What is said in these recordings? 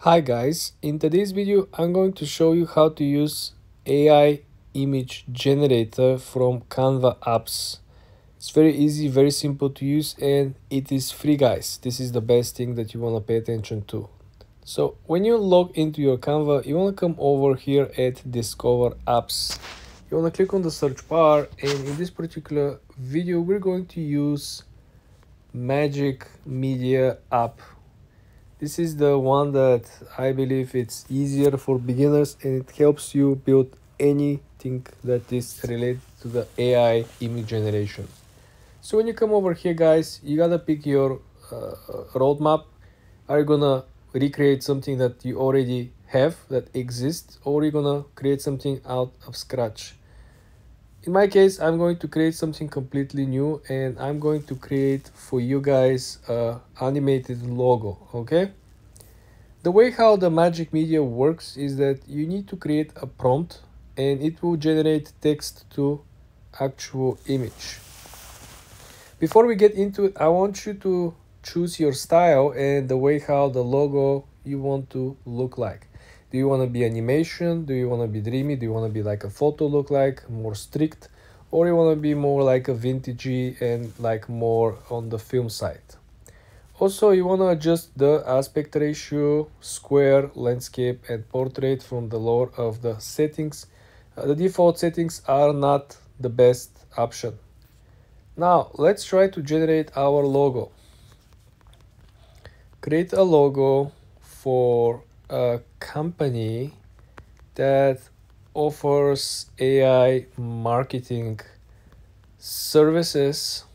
Hi guys, in today's video I'm going to show you how to use AI image generator from Canva apps. It's very easy, very simple to use, and it is free guys. This is the best thing that you want to pay attention to. So when you log into your Canva, you want to come over here at Discover Apps. You want to click on the search bar, and in this particular video we're going to use Magic Media app. This is the one that I believe it's easier for beginners, and it helps you build anything that is related to the AI image generation. So when you come over here guys, you gotta pick your roadmap. Are you gonna recreate something that you already have that exists, or are you gonna create something out of scratch? In my case, I'm going to create something completely new, and I'm going to create for you guys a animated logo. Okay, the way how the Magic Media works is that you need to create a prompt and it will generate text to actual image. Before we get into it, I want you to choose your style and the way how the logo you want to look like. Do you want to be animation? Do you want to be dreamy? Do you want to be like a photo look like, more strict? Or you want to be more like a vintagey and like more on the film side? Also, you want to adjust the aspect ratio, square, landscape, and portrait from the lower of the settings. The default settings are not the best option. Now, let's try to generate our logo. Create a logo for a company that offers AI marketing services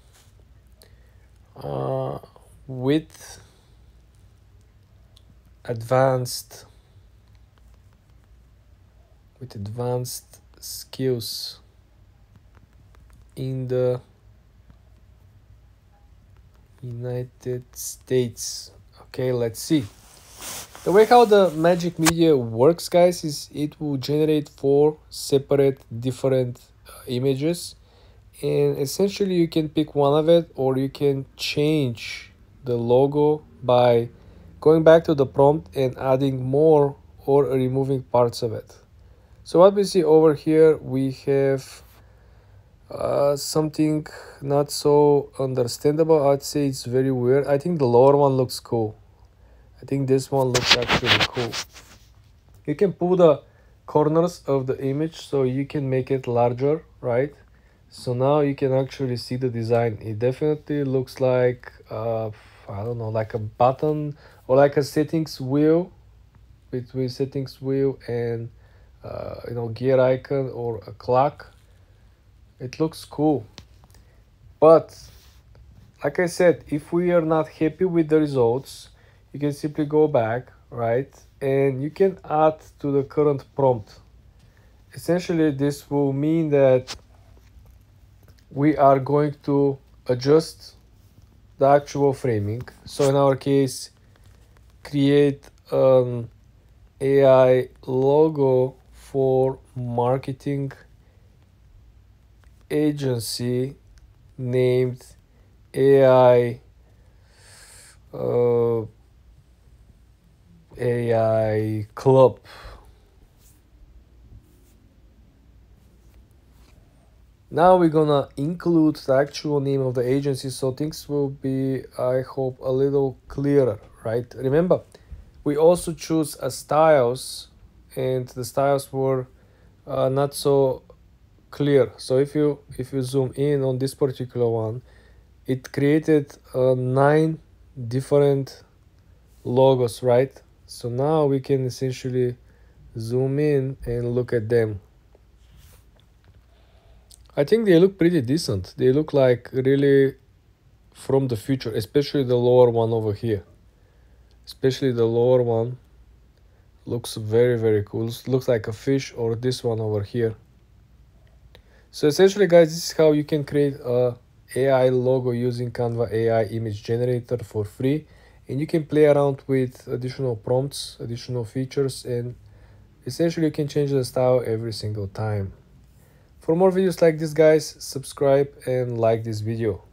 with advanced skills in the United States. Okay, let's see. The way how the Magic Media works guys is it will generate 4 separate different images, and essentially you can pick one of it, or you can change the logo by going back to the prompt and adding more or removing parts of it. So what we see over here, we have something not so understandable. I'd say it's very weird. I think the lower one looks cool. I think this one looks actually cool. You can pull the corners of the image so you can make it larger, right? So now you can actually see the design. It definitely looks like I don't know, like a button or like a settings wheel, between settings wheel and gear icon or a clock. It looks cool, but like I said, if we are not happy with the results, you can simply go back, right, and you can add to the current prompt. Essentially this will mean that we are going to adjust the actual framing. So in our case, create an AI logo for marketing agency named AI Club. Now we're gonna include the actual name of the agency, so things will be, I hope, a little clearer, right? Remember, we also choose a styles, and the styles were not so clear. So if you zoom in on this particular one, it created 9 different logos, right? So now we can essentially zoom in and look at them. I think they look pretty decent. They look like really from the future, especially the lower one over here. Especially the lower one looks very, very cool. Looks like a fish, or this one over here. So essentially guys, this is how you can create a AI logo using Canva AI image generator for free, and you can play around with additional prompts, additional features, and essentially you can change the style every single time. For more videos like this guys, subscribe and like this video.